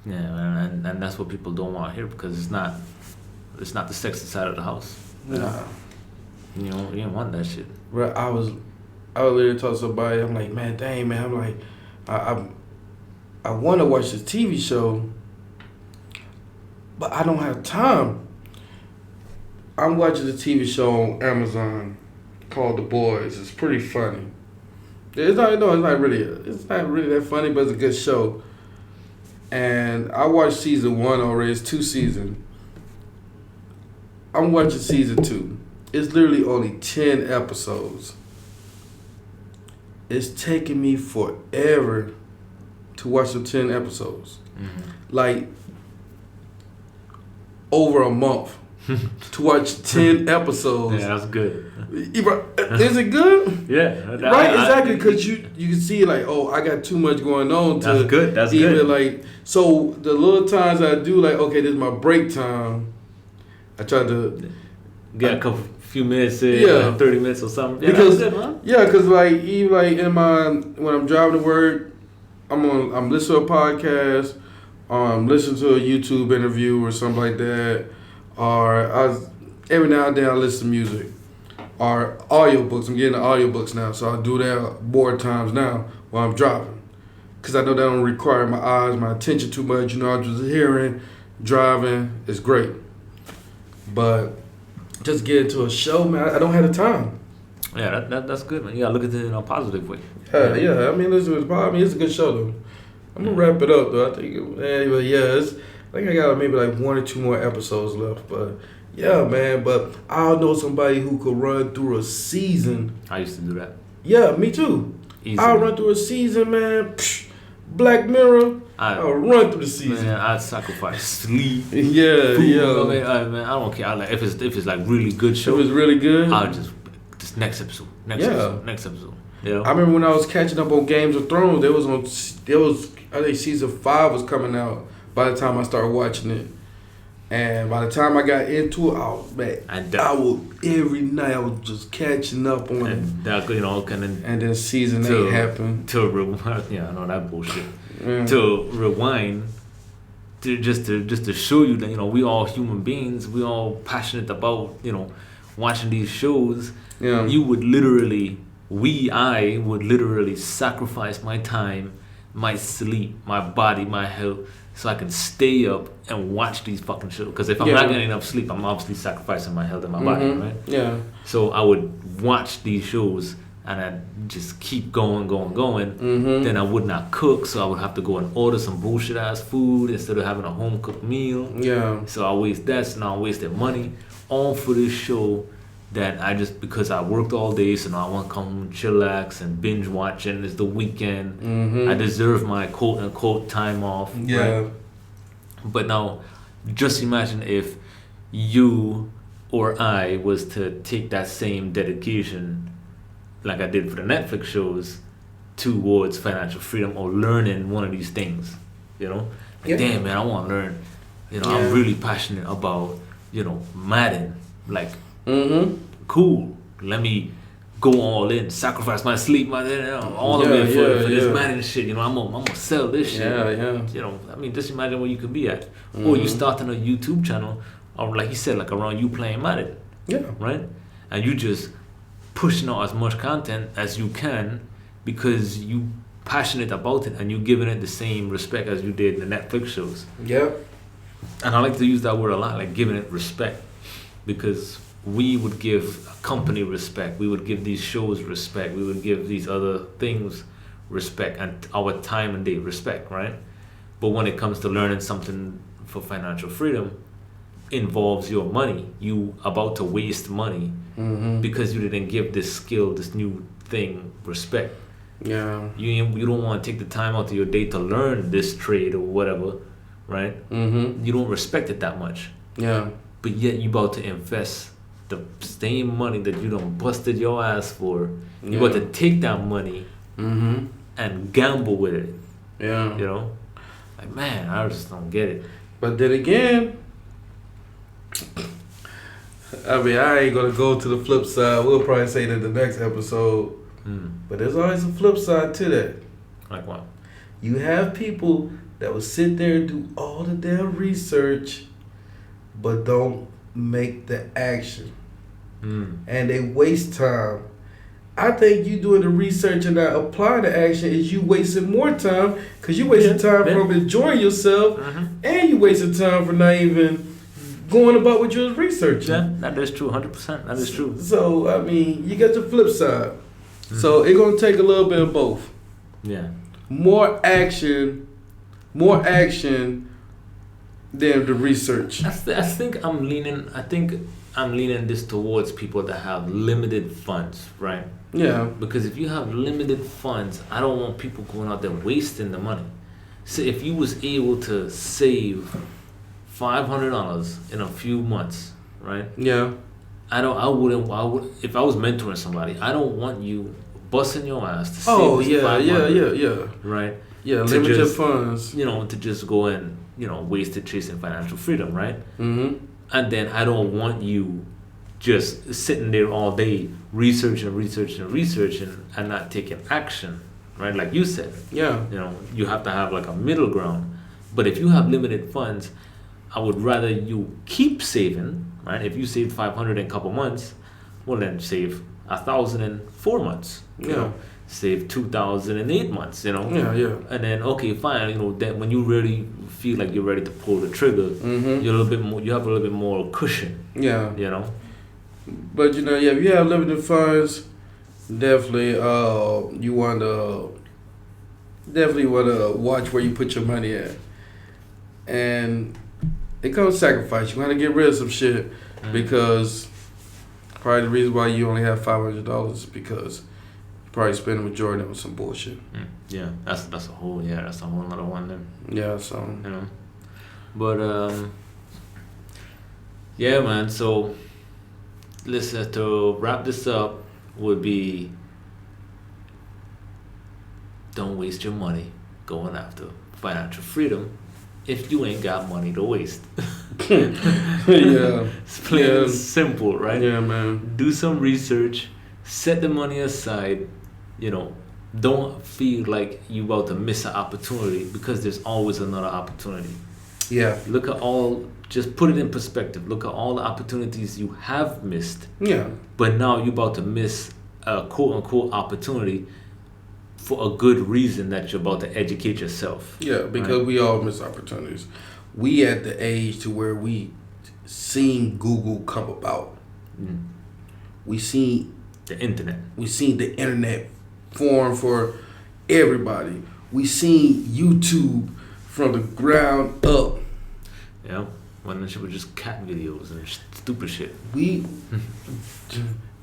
Yeah, and that's what people don't want to hear because it's not the sexy side of the house. Nah. You don't want that shit. Right, I was literally talking to somebody, I'm like, man, dang, man, I'm like, I want to watch this TV show, but I don't have time. I'm watching a TV show on Amazon called The Boys. It's pretty funny. It's not really that funny, but it's a good show. And I watched season 1 already. It's 2 seasons. I'm watching season 2. It's literally only 10 episodes. It's taking me forever to watch the 10 episodes. Like over a month. To watch 10 episodes. Yeah, that's good. Is it good? Yeah. Right, exactly, because you can see like, oh, I got too much going on. That's good. That's even good. Like, so the little times I do like, okay, this is my break time. I try to get a few minutes in, like 30 minutes or something. Yeah, because that's good, man. because like even like when I'm driving to work, I'm listening to a podcast, listen to a YouTube interview or something like that. Or every now and then I listen to music or audiobooks. I'm getting the audiobooks now, so I do that more times now while I'm driving, because I know that don't require my eyes, my attention too much. I'm just hearing, driving is great, but just get into a show, man. I don't have the time. Yeah, that's good, man. You gotta look at it in a positive way. Yeah. I mean, it's a good show though. I'm gonna wrap it up though. I think I think I got maybe like 1 or 2 more episodes left, but yeah, man. But I know somebody who could run through a season. I used to do that. Yeah, me too. Easy. I'll run through a season, man. Black Mirror. I'll run through the season. Man, I'd sacrifice sleep. Food, man, I don't care. If it's like really good show. If it's really good, I'll just next episode. Next episode. Yeah. I remember when I was catching up on Games of Thrones. I think season 5 was coming out by the time I started watching it. And by the time I got into it, every night I was just catching up on it. And then season 8 happened. To rewind, I know that bullshit. To rewind, just to show you that we all human beings, we all passionate about watching these shows. Yeah. I would literally sacrifice my time my sleep, my body, my health, so I can stay up and watch these fucking shows. Because if I'm not getting enough sleep, I'm obviously sacrificing my health and my body, right? Yeah. So I would watch these shows and I'd just keep going. Then I would not cook, so I would have to go and order some bullshit ass food instead of having a home cooked meal. Yeah. So I waste that, so now I wasted money all for this show that I just, because I worked all day, so now I want to come home and chillax and binge watching. It's the weekend. I deserve my quote unquote time off. Yeah. Right? But now, just imagine if you or I was to take that same dedication, like I did for the Netflix shows, towards financial freedom or learning one of these things. You know, like, damn man, I want to learn. You know, I'm really passionate about, you know, Madden. Like, cool. Let me go all in, sacrifice my sleep, all of it for this Madden shit. You know, I'm gonna sell this shit. You know, I mean, just imagine where you could be at. Or you starting a YouTube channel, or like you said, like around you playing Madden. Yeah. Right? And you just pushing out as much content as you can because you passionate about it and you giving it the same respect as you did in the Netflix shows. Yeah. And I like to use that word a lot, like giving it respect, because we would give a company respect, we would give these shows respect, we would give these other things respect, and our time and day respect, right? But when it comes to learning something for financial freedom, involves your money. You about to waste money because you didn't give this skill, this new thing, respect. Yeah. You don't want to take the time out of your day to learn this trade or whatever, right? You don't respect it that much. Yeah. But yet you about to invest the same money that you done busted your ass for. You about to take that money and gamble with it. Yeah. You know? Like, man, I just don't get it. But then again, I mean, I ain't gonna go to the flip side. We'll probably say that in the next episode. But there's always a flip side to that. Like what? You have people that will sit there and do all the damn research, but don't make the action. And they waste time. I think you doing the research and not applying the action is you wasting more time, because you wasting time from enjoying yourself, and you wasting time for not even going about what you was researching. Yeah, that is true, 100%. That is true. So, I mean, you got the flip side. So, it's going to take a little bit of both. Yeah. More action than the research. I think I'm leaning this towards people that have limited funds, right? Yeah. Because if you have limited funds, I don't want people going out there wasting the money. So if you was able to save $500 in a few months, right? Yeah. I would if I was mentoring somebody, I don't want you busting your ass to save yeah. Right? Yeah, limited funds. You know, to just go and, you know, waste it chasing financial freedom, right? And then I don't want you just sitting there all day researching and not taking action, right? Like you said. Yeah. You know, you have to have like a middle ground. But if you have limited funds, I would rather you keep saving, right? If you saved $500 in a couple months, well then save $1,000 in 4 months. You know, save $2,000 in 8 months. You know. Yeah. And then okay, fine. You know, that when you really feel like you're ready to pull the trigger, you're a little bit more. You have a little bit more cushion. Yeah. You know. But you know, if you have limited funds, definitely you want to watch where you put your money at, and it comes sacrifice. You want to get rid of some shit because probably the reason why you only have $500 because you probably spend the majority on some bullshit. Yeah, that's a whole other one then. Yeah, so you know, but yeah, man. So listen, to wrap this up would be, don't waste your money going after financial freedom if you ain't got money to waste. Yeah. It's plain and simple, right? Yeah, man. Do some research, set the money aside, you know, don't feel like you about to miss an opportunity because there's always another opportunity. Yeah. Just put it in perspective. Look at all the opportunities you have missed. Yeah. But now you're about to miss a quote unquote opportunity for a good reason that you're about to educate yourself. Yeah, because we all miss opportunities. We at the age to where we seen Google come about. We seen the internet. We seen the internet form for everybody. We seen YouTube from the ground up. Yeah, when the shit was just cat videos and stupid shit.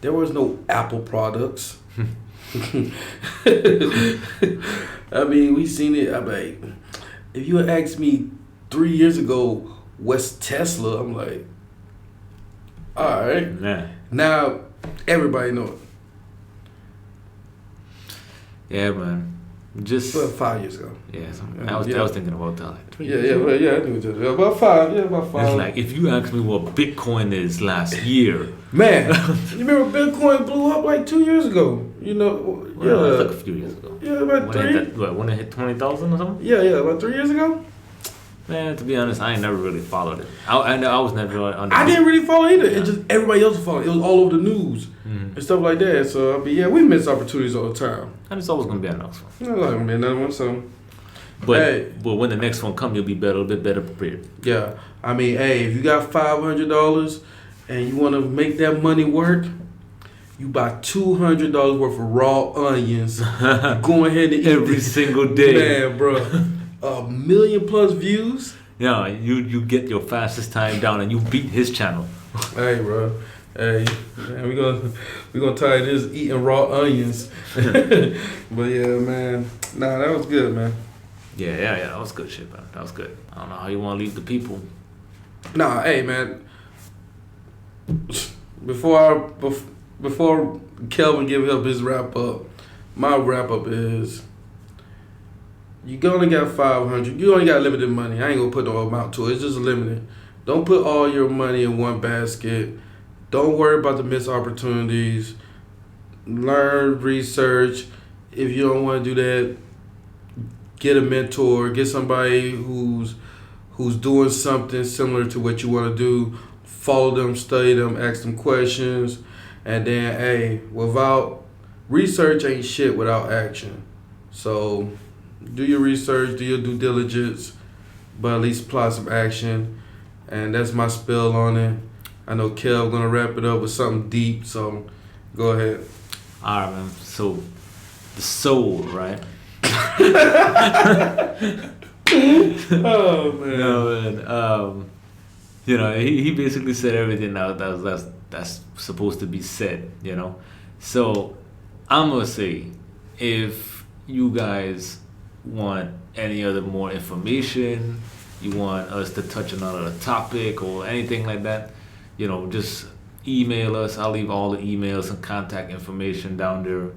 There was no Apple products. I mean, we seen it. I'm like, if you had asked me 3 years ago, what's Tesla? I'm like, all right. Yeah. Now everybody know it. Yeah, man. Just 5 years ago. Yeah, I was thinking about that. Like, I knew it. About five. It's like if you asked me what Bitcoin is last year, man, you remember Bitcoin blew up like 2 years ago? You know, it was like a few years ago. Yeah, about when it hit 20,000 or something? Yeah, about 3 years ago. Man, to be honest, I ain't never really followed it. I was never on. I didn't really follow either. Yeah. It just everybody else followed. It was all over the news and stuff like that. So we miss opportunities all the time. And it's always gonna be another one. Like man, another one. So, but when the next one come, you'll be a little bit better prepared. Yeah, I mean, if you got $500 and you want to make that money work, you buy $200 worth of raw onions. Go ahead and eat every single day, man, bro. 1 million+ views. Yeah, you get your fastest time down and you beat his channel. Hey, bro. Hey, man, we gonna tie this eating raw onions. But yeah, man. Nah, that was good, man. Yeah, that was good shit, man. That was good. I don't know how you want to leave the people. Nah, hey, man. Before Kelvin give up his wrap up, my wrap up is. You only got 500. You only got limited money. I ain't gonna put no amount to it. It's just limited. Don't put all your money in one basket. Don't worry about the missed opportunities. Learn, research. If you don't want to do that, get a mentor. Get somebody who's doing something similar to what you want to do. Follow them, study them, ask them questions, and then without research ain't shit without action. So. Do your research, do your due diligence, but at least apply some action. And that's my spill on it. I know Kel gonna wrap it up with something deep, so go ahead. All right, man. So, the soul, right? Oh man. No, man. He basically said everything that's supposed to be said. So I'm gonna say, if you guys want any other more information, you want us to touch on another topic or anything like that, just email us. I'll leave all the emails and contact information down there.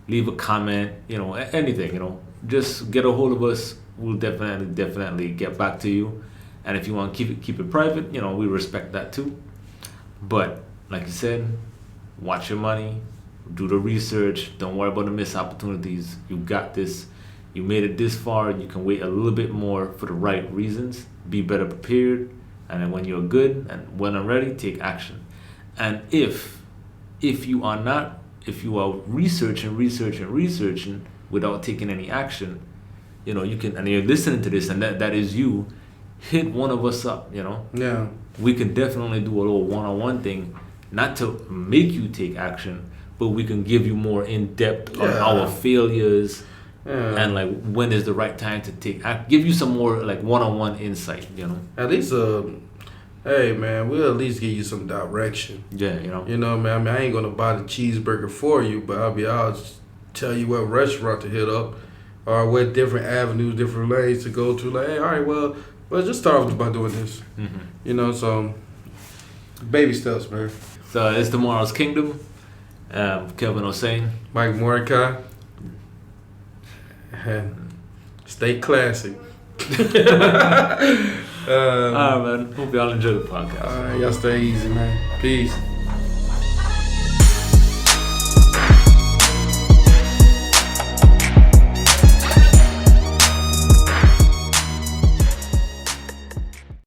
Leave a comment, anything, just get a hold of us. We'll definitely get back to you. And if you want to keep it private, we respect that too. But like you said, watch your money, do the research, don't worry about the missed opportunities. You got this. You made it this far, you can wait a little bit more for the right reasons. Be better prepared, and then when you're good and when I'm ready, take action. And if you are researching without taking any action, you can, and you're listening to this, and that is you, hit one of us up. Yeah. We can definitely do a little one-on-one thing, not to make you take action, but we can give you more in depth on our failures. Yeah. And like when is the right time to give you some more like one-on-one insight, At least hey man, we'll at least give you some direction. Yeah, man. I mean, I ain't gonna buy the cheeseburger for you, but I'll tell you what restaurant to hit up, or what different avenues, different lanes to go to. Like, hey, all right, well, just start off by doing this. Mm-hmm. So baby steps, man. So it's Tomorrow's Kingdom. Kelvin Hossein, Mike Mordecai. Stay classy. Alright, man. Hope y'all enjoy the podcast. Alright, y'all stay easy, man. Peace.